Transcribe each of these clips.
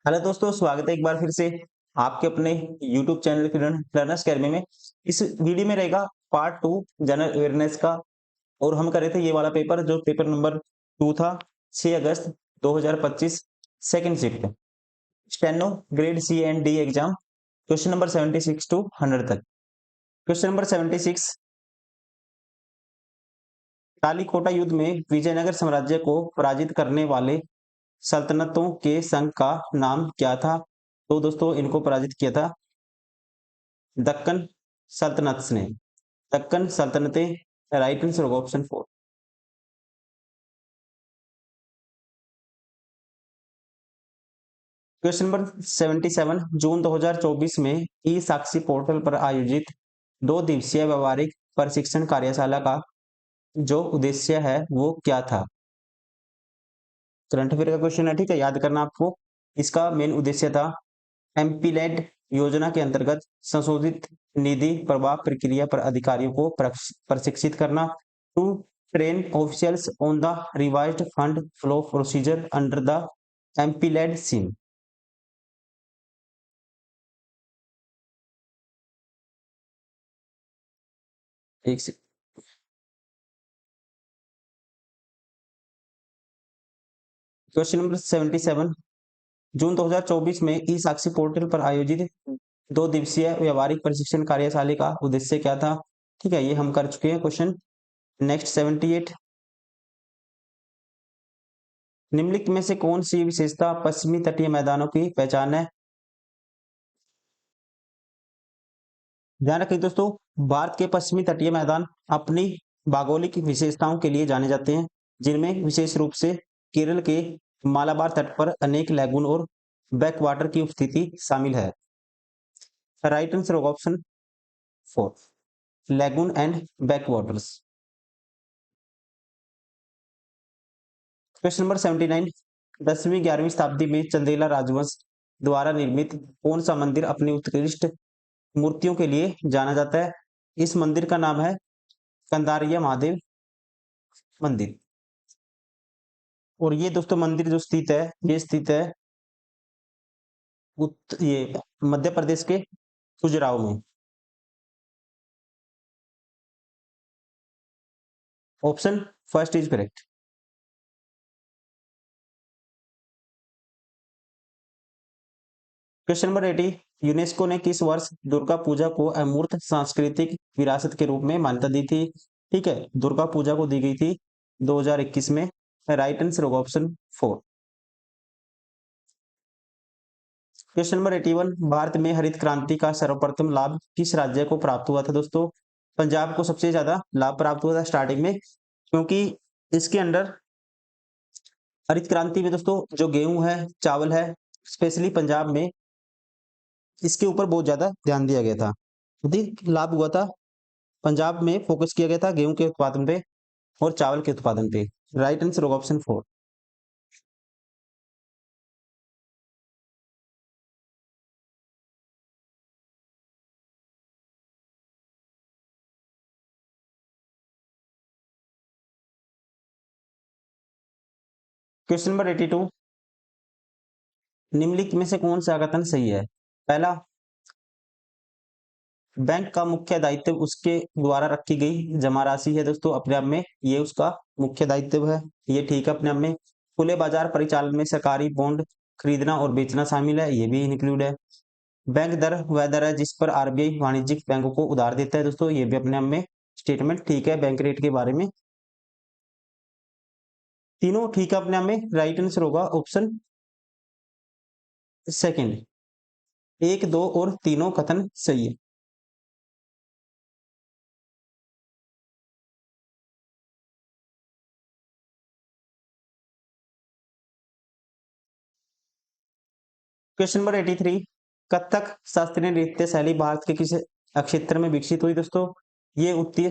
Hello दोस्तों, स्वागत है एक बार फिर से आपके अपने YouTube चैनल लर्नर्स अकेडमी में। इस वीडियो में रहेगा पार्ट 2 जनरल अवेयरनेस का। और हम कर रहे थे ये वाला पेपर जो पेपर नंबर 2 था। 6 अगस्त 2025 second shift steno grade C and D exam. Question number 76 to 100 तक। क्वेश्चन नंबर 76, तालीकोटा युद्ध में विजयनगर साम्राज्य को पराजित करने वाले सल्तनतों के संघ का नाम क्या था? तो दोस्तों इनको पराजित किया था दक्कन सल्तनत ने। दक्कन सल्तनतें। राइट आंसर होगा ऑप्शन 4। क्वेश्चन नंबर 77, जून 2024 में ई साक्षी पोर्टल पर आयोजित 2 दिवसीय व्यवहारिक प्रशिक्षण कार्यशाला का जो उद्देश्य है वो क्या था? करंट अफेयर का क्वेश्चन है, ठीक है, याद करना आपको। इसका मेन उद्देश्य था एमपीलैड योजना के अंतर्गत संशोधित निधि प्रवाह प्रक्रिया पर अधिकारियों को प्रशिक्षित करना। To train officials on the revised fund flow procedure under the MPLAD scheme. एक से क्वेश्चन नंबर 77, जून 2024 में ई साक्षी पोर्टल पर आयोजित 2 दिवसीय व्यवहारिक प्रशिक्षण कार्यशाला का उद्देश्य क्या था? ठीक है, ये हम कर चुके हैं क्वेश्चन। नेक्स्ट 78, निम्नलिखित में से कौन सी विशेषता पश्चिमी तटीय मैदानों की पहचान है? ध्यान रखिए दोस्तों, भारत के पश्चिमी तटीय मैदान अपनी भौगोलिक विशेषताओं के लिए जाने जाते हैं, जिनमें विशेष रूप से केरल के मालाबार तट पर अनेक लैगून और बैकवाटर की उपस्थिति शामिल है। राइट आंसर होगा option 4, lagoon and backwaters. Question number 79, 10वीं 11वीं शताब्दी में चंदेला राजवंश द्वारा निर्मित कौन सा मंदिर अपनी उत्कृष्ट मूर्तियों के लिए जाना जाता है? इस मंदिर का नाम है कंदारिया महादेव मंदिर। और ये दोस्तों मंदिर जो स्थित है, ये स्थित है ये मध्य प्रदेश के खजुराहो में। Option first is correct. Question number 80, UNESCO ने किस वर्ष दुर्गा पूजा को अमूर्त सांस्कृतिक विरासत के रूप में मान्यता दी थी? ठीक है, दुर्गा पूजा को दी गई थी 2021 में। राइट आंसर होगा ऑप्शन 4। क्वेश्चन नंबर 81, भारत में हरित क्रांति का सर्वप्रथम लाभ किस राज्य को प्राप्त हुआ था? दोस्तों पंजाब को सबसे ज्यादा लाभ प्राप्त हुआ था स्टार्टिंग में, क्योंकि इसके अंडर हरित क्रांति में दोस्तों जो गेहूं है, चावल है, स्पेशली पंजाब में इसके ऊपर बहुत ज्यादा ध्यान दिया गया था। अधिक लाभ हुआ था पंजाब में, फोकस किया गया था गेहूं के उत्पादन पे और चावल के उत्पादन पे। राइट आंसर होगा ऑप्शन 4। क्वेश्चन नंबर 82, निम्नलिखित में से कौन सा कथन सही है? पहला, बैंक का मुख्य दायित्व उसके द्वारा रखी गई जमा राशि है। दोस्तों अपने आप में ये उसका मुख्य दायित्व है, ये ठीक है अपने आप में। खुले बाजार परिचालन में सरकारी बॉन्ड खरीदना और बेचना शामिल है, ये भी इंक्लूड है। बैंक दर वह दर है जिस पर आरबीआई वाणिज्यिक बैंकों को उधार देता है। दोस्तों ये भी अपने आप में स्टेटमेंट ठीक है बैंक रेट के बारे में। तीनों ठीक है अपने आप में। राइट आंसर होगा ऑप्शन सेकंड, 1, 2 और तीनों कथन सही है। क्वेश्चन नंबर 83, कथक शास्त्रीय नृत्य शैली भारत के किस क्षेत्र में विकसित हुई? दोस्तों ये उत्तरी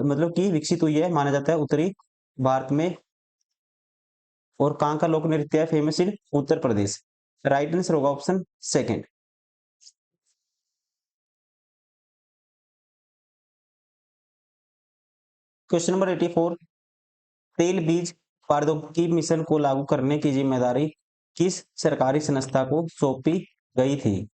मतलब कि विकसित हुई है, माना जाता है उत्तरी भारत में। और कहाँ का लोक नृत्य है famous in Uttar Pradesh? Right answer होगा ऑप्शन सेकंड। क्वेश्चन नंबर 84, तेल बीज प्रौद्योगिकी मिशन को लागू करने की जिम्मेदारी किस सरकारी संस्था को सौंपी गई थी?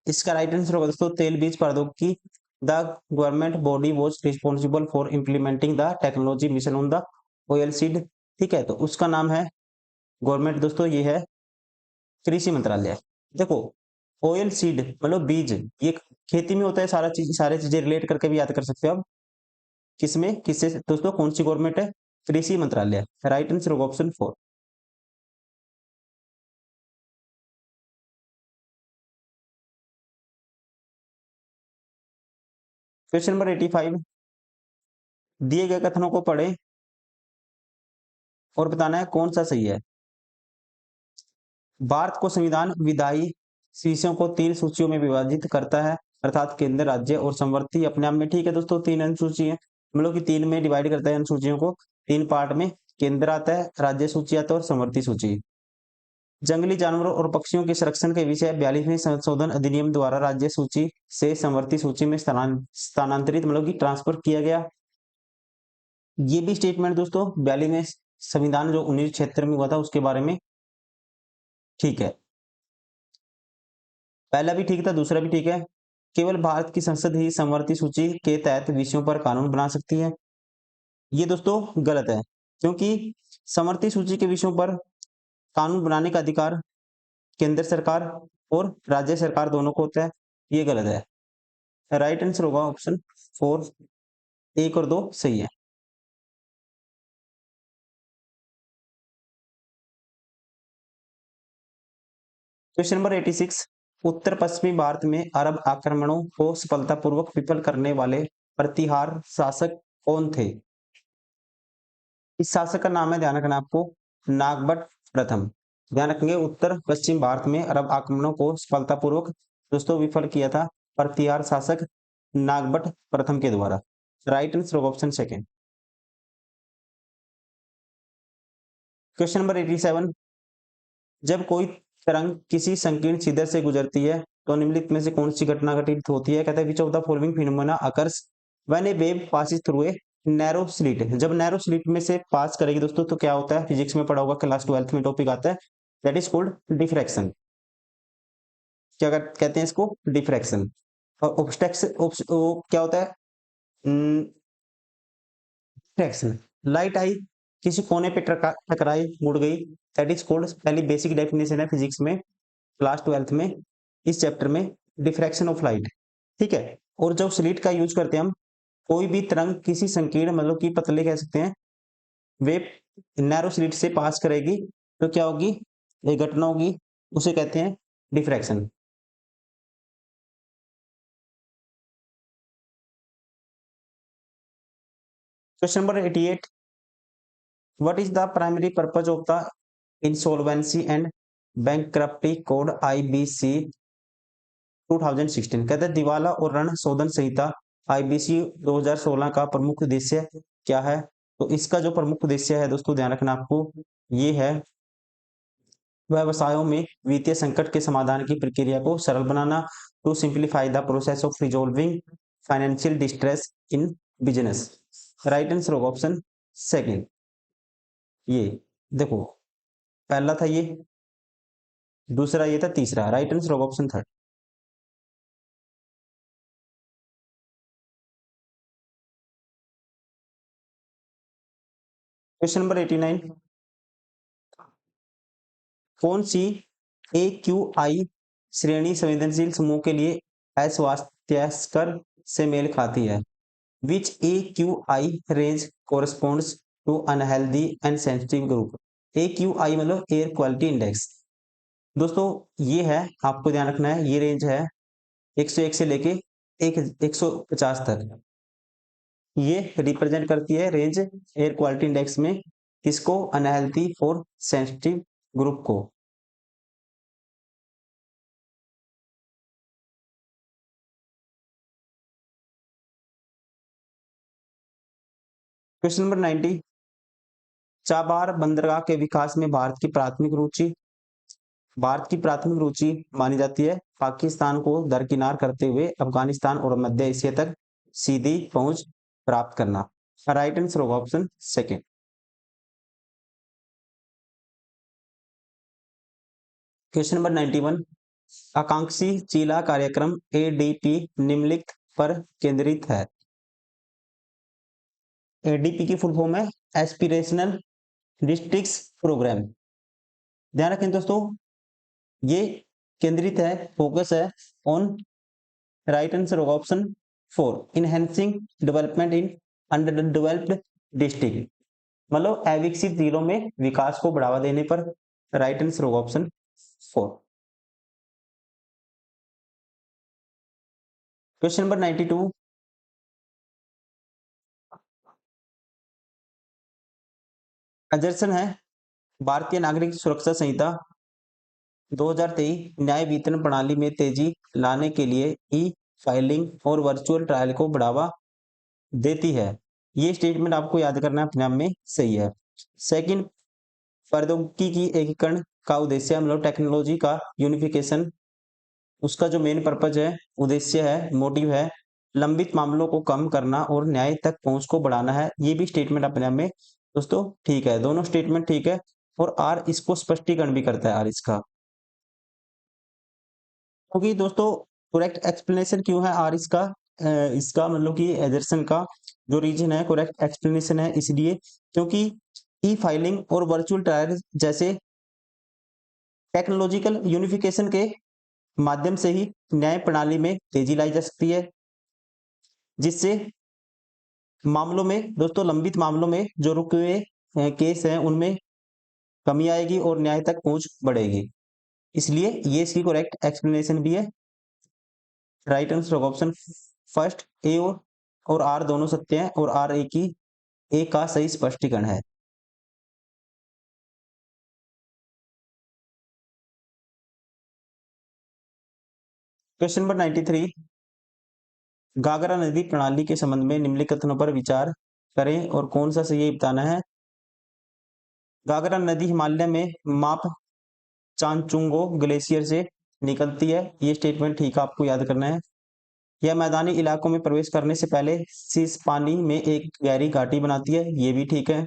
इसका राइट आंसर होगा दोस्तों तेल बीज प्रौद्योगिकी। The government body was responsible for implementing the technology mission on the oil seed. ठीक है, तो उसका नाम है गवर्नमेंट दोस्तों, ये है कृषि मंत्रालय। देखो, ऑयल सीड मतलब बीज, ये खेती में होता है, सारे चीजें रिलेट करके भी याद कर सकते हो आप। किसमें, किससे दोस्तों, कौन सी गवर्नमेंट है? कृषि मंत्रालय। राइट आंसर होगा ऑप्शन 4। क्वेश्चन नंबर 85, दिए गए कथनों को पढ़े और बताना है कौन सा सही है। भारत को संविधान विधायी विषयों को 3 सूचियों में विभाजित करता है, अर्थात केंद्र, राज्य और समवर्ती अपने आप में। ठीक है दोस्तों, 3 अनुसूची है, मतलब कि 3 में डिवाइड करता है अनुसूचियों को, 3 पार्ट में। केंद्र आता है, राज्य सूची आता है और समवर्ती सूची। जंगली जानवरों और पक्षियों के संरक्षण के विषय 42वें संशोधन अधिनियम द्वारा राज्य सूची से समवर्ती सूची में स्थानांतरित मतलब कि ट्रांसफर किया गया। ये भी स्टेटमेंट दोस्तों 42वें संविधान जो 1976 में हुआ था उसके बारे में ठीक है। पहला भी ठीक था, दूसरा भी ठीक है। केवल भारत की संसद ही समवर्ती सूची के तहत विषयों पर कानून बना सकती है। ये दोस्तों गलत है, क्योंकि समवर्ती सूची के विषयों पर कानून बनाने का अधिकार केंद्र सरकार और राज्य सरकार दोनों को होता है। ये गलत है। राइट आंसर होगा ऑप्शन 4, 1 और 2 सही है। क्वेश्चन नंबर 86, उत्तर पश्चिमी भारत में अरब आक्रमणों को सफलतापूर्वक विफल करने वाले प्रतिहार शासक कौन थे? इस शासक का नाम है, ध्यान रखना आपको, नागभट्ट प्रथम। ध्यान रखेंगे, उत्तर पश्चिम भारत में अरब आक्रमणों को सफलतापूर्वक दोस्तों विफल किया था प्रतिहार शासक नागभट्ट प्रथम के द्वारा। Right answer option second. Question number 87, जब कोई तरंग किसी संकीर्ण छिद्र से गुजरती है तो निम्नलिखित में से कौन सी घटना घटित होती है? कहता है which of the following phenomena occurs when A wave passes through a narrow slit. जब नैरो स्लिट में से पास करेगी दोस्तों तो क्या होता है? फिजिक्स में पढ़ा होगा, क्लास 12th में टॉपिक आता है, दैट इज कॉल्ड डिफ्रैक्शन। क्या कहते हैं इसको? डिफ्रैक्शन। और क्या होता है? डिफ्रैक्शन। लाइट आई, किसी कोने पे टकराई, मुड़ गई, दैट इज कॉल्ड, पहली बेसिक डेफिनेशन है फिजिक्स में क्लास 12th में, इस चैप्टर में, डिफ्रैक्शन ऑफ लाइट। ठीक है, और जब स्लिट का यूज करते हैं हम, कोई भी तरंग किसी संकीर्ण मतलब कि पतले कह सकते हैं वे नैरो स्लिट से पास करेगी तो क्या होगी? ये घटना होगी, उसे कहते हैं diffraction. Question number 88, what is the primary purpose of the insolvency and bankruptcy code IBC 2016? कहते हैं दिवाला और ऋण शोधन संहिता आईबीसी 2016 का प्रमुख उद्देश्य क्या है? तो इसका जो प्रमुख उद्देश्य है दोस्तों, ध्यान रखना आपको, ये है व्यवसायों में वित्तीय संकट के समाधान की प्रक्रिया को सरल बनाना, to simplify the process of resolving financial distress in business. Right answer होगा ऑप्शन सेकंड। ये देखो, पहला था ये, दूसरा ये था, तीसरा। राइट आंसर होगा ऑप्शन थर्ड। क्वेश्चन नंबर 89, कौन सी ए क्यू आई श्रेणी संवेदनशील समूह के लिए अस्वास्थ्यकर से मेल खाती है? Which A Q I range corresponds to unhealthy and sensitive group. A Q I मतलब एयर क्वालिटी इंडेक्स। दोस्तों ये है, आपको ध्यान रखना है, ये रेंज है 101 से लेके 150 तक। ये रिप्रेजेंट करती है रेंज एयर क्वालिटी इंडेक्स में किसको? अनहेल्दी फॉर सेंसिटिव ग्रुप को। क्वेश्चन नंबर 90, चाबार बंदरगाह के विकास में भारत की प्राथमिक रुचि मानी जाती है पाकिस्तान को दरकिनार करते हुए अफगानिस्तान और मध्य एशिया तक सीधी पहुंच प्राप्त करना। राइट आंसर होगा ऑप्शन सेकेंड। क्वेश्चन नंबर 91, आकांक्षी जिला कार्यक्रम एडीपी निम्नलिखित पर केंद्रित है। एडीपी की फुल फॉर्म है एस्पिरेशनल डिस्ट्रिक्ट्स प्रोग्राम। ध्यान रखें दोस्तों, ये केंद्रित है, फोकस है ऑन राइट आंसर होगा option 4, enhancing development in under developed district, मतलब अविकसित जिलों में विकास को बढ़ावा देने पर राइट आंसर होगा ऑप्शन 4। क्वेश्चन नंबर 92, अजर्सन है भारतीय नागरिक सुरक्षा संहिता 2023 न्याय वितरण प्रणाली में तेजी लाने के लिए ई फाइलिंग और वर्चुअल ट्रायल को बढ़ावा देती है। ये स्टेटमेंट आपको याद करना अपने आप में सही है। सेकंड, प्रौद्योगिकी की एकीकरण का उद्देश्य, मतलब टेक्नोलॉजी का यूनिफिकेशन, उसका जो मेन पर्पज है, उद्देश्य है, मोटिव है, लंबित मामलों को कम करना और न्याय तक पहुंच को बढ़ाना है। ये भी स्टेटमेंट अपने आप में दोस्तों ठीक है, दोनों स्टेटमेंट ठीक है। और आर इसको स्पष्टीकरण भी करता है, आर इसका, क्योंकि दोस्तों करेक्ट एक्सप्लेनेशन क्यों है आर इसका, इसका मतलब कि एजर्सन का जो रीजन है, करेक्ट एक्सप्लेनेशन है इसलिए क्योंकि ई फाइलिंग और वर्चुअल ट्रायल जैसे टेक्नोलॉजिकल यूनिफिकेशन के माध्यम से ही न्याय प्रणाली में तेजी लाई जा सकती है, जिससे मामलों में दोस्तों, लंबित मामलों में जो रुके हुए केस हैं उनमें कमी आएगी और न्याय तक पहुंच बढ़ेगी। इसलिए ये इसकी करेक्ट एक्सप्लेनेशन भी है। राइट आंसर होगा ऑप्शन फर्स्ट, ए और आर दोनों सत्य हैं और आर ए का सही स्पष्टीकरण है। क्वेश्चन नंबर 93, घाघरा नदी प्रणाली के संबंध में निम्नलिखित कथनों पर विचार करें और कौन सा सही बताना है। घाघरा नदी हिमालय में माप चांचुंगो ग्लेशियर से निकलती है, ये स्टेटमेंट ठीक है, आपको याद करना है। यह मैदानी इलाकों में प्रवेश करने से पहले शीर्ष पानी में एक गहरी घाटी बनाती है, ये भी ठीक है।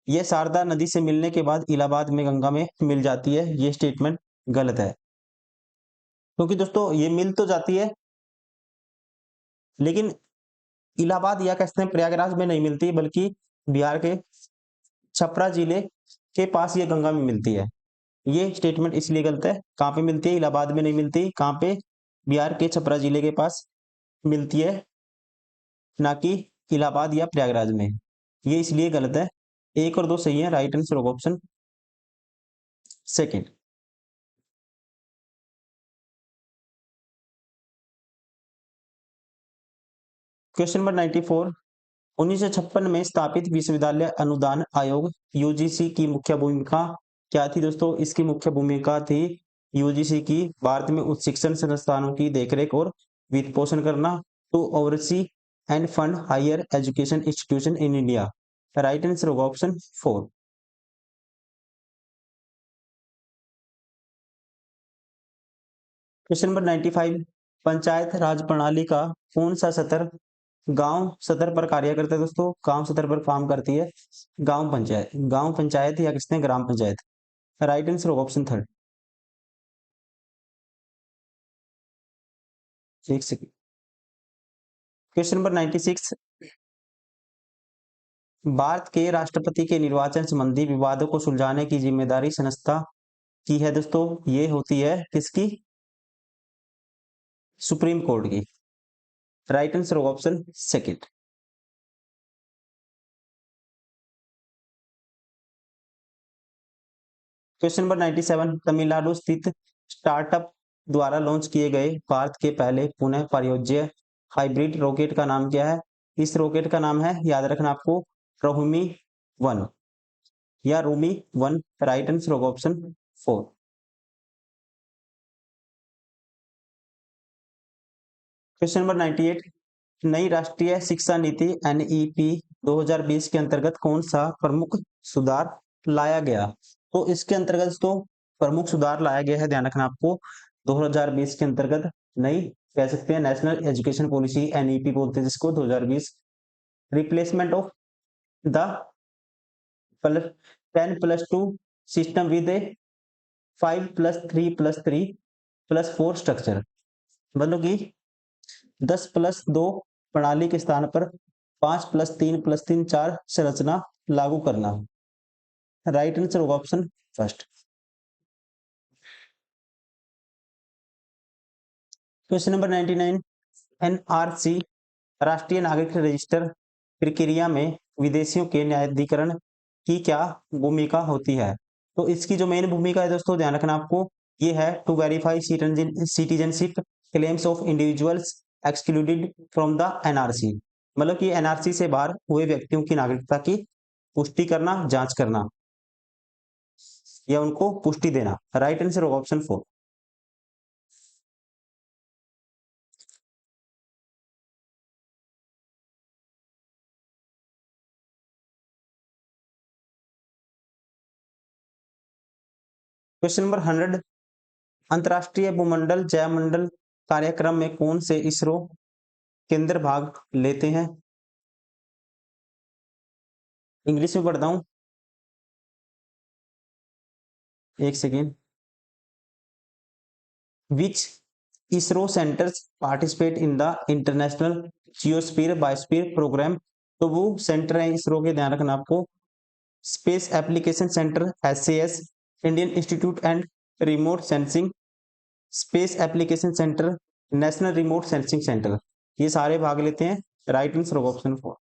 यह शारदा नदी से मिलने के बाद इलाहाबाद में गंगा में मिल जाती है, ये स्टेटमेंट गलत है, क्योंकि दोस्तों ये मिल तो जाती है लेकिन इलाहाबाद या कहते हैं प्रयागराज में नहीं मिलती, बल्कि बिहार के छपरा जिले के पास ये गंगा में मिलती है। ये स्टेटमेंट इसलिए गलत है, कहाँ पे मिलती है, इलाहाबाद में नहीं मिलती, कहाँ पे, बिहार के छपरा जिले के पास मिलती है, ना कि इलाहाबाद या प्रयागराज में। ये इसलिए गलत है, एक और दो सही है, राइट आंसर होगा ऑप्शन सेकेंड। क्वेश्चन नंबर 94, 1956 में स्थापित विश्वविद्यालय अनुदान आयोग यूजीसी की मुख्य भूमिका क्या थी दोस्तों। इसकी मुख्य भूमिका थी यूजीसी की भारत में उच्च शिक्षण संस्थानों की देखरेख और वित्त पोषण करना, to oversee and fund higher education institution in India. Right answer होगा option 4। Question number 95, panchayat raj प्रणाली का कौन सा सत्र गांव सतर पर कार्य करता है दोस्तों, गांव सतर पर काम करती है गांव पंचायत या किसने ग्राम पंचायत। राइट आंसर होगा ऑप्शन थर्ड। एक सेकंड। क्वेश्चन नंबर 96, भारत के राष्ट्रपति के निर्वाचन संबंधी विवादों को सुलझाने की जिम्मेदारी संस्था की है दोस्तों, ये होती है किसकी, सुप्रीम कोर्ट की। राइट आंसर होगा option second. Question number 97, Tamil Nadu स्थित स्टार्टअप द्वारा लॉन्च किए गए भारत के पहले पुनः प्रयोज्य हाइब्रिड रॉकेट का नाम क्या है। इस रॉकेट का नाम है, याद रखना आपको, रोहिणी 1 या रूमी 1। राइट आंसर होगा ऑप्शन 4। क्वेश्चन नंबर 98, नई राष्ट्रीय शिक्षा नीति एनईपी 2020 के अंतर्गत कौन सा प्रमुख सुधार लाया गया। तो इसके अंतर्गत तो प्रमुख सुधार लाया गया है, ध्यान रखना आपको, 2020 के अंतर्गत नई कह सकते हैं नेशनल एजुकेशन पॉलिसी, एनईपी बोलते हैं जिसको, 2020, replacement of the 10+2 system with 5+3+3+4 structure, मतलब कि 10+2 प्रणाली के स्थान पर 5+3+3 4 संरचना लागू करना। राइट आंसर होगा option first. Question number 99, NRC राष्ट्रीय नागरिक रजिस्टर प्रक्रिया में विदेशियों के न्यायाधिकरण की क्या भूमिका होती है? तो इसकी जो मेन भूमिका है दोस्तों, ध्यान रखना आपको, ये है to verify citizenship claims of individuals excluded from the NRC, मतलब कि एनआरसी से बाहर हुए व्यक्तियों की नागरिकता की पुष्टि करना, जांच करना या उनको पुष्टि देना। राइट आंसर होगा ऑप्शन 4। क्वेश्चन नंबर 100, अंतरराष्ट्रीय भूमंडल जयमंडल कार्यक्रम में कौन से इसरो केंद्र भाग लेते हैं? इंग्लिश में पढ़ता हूं, एक second. Which ISRO centres participate in the international geosphere biosphere programme? तो वो सेंटर है इसरो के, ध्यान रखना आपको, space application centre SAS, Indian institute and remote sensing, space application centre, national remote sensing centre, ये सारे भाग लेते हैं। राइट आंसर होगा ऑप्शन 4।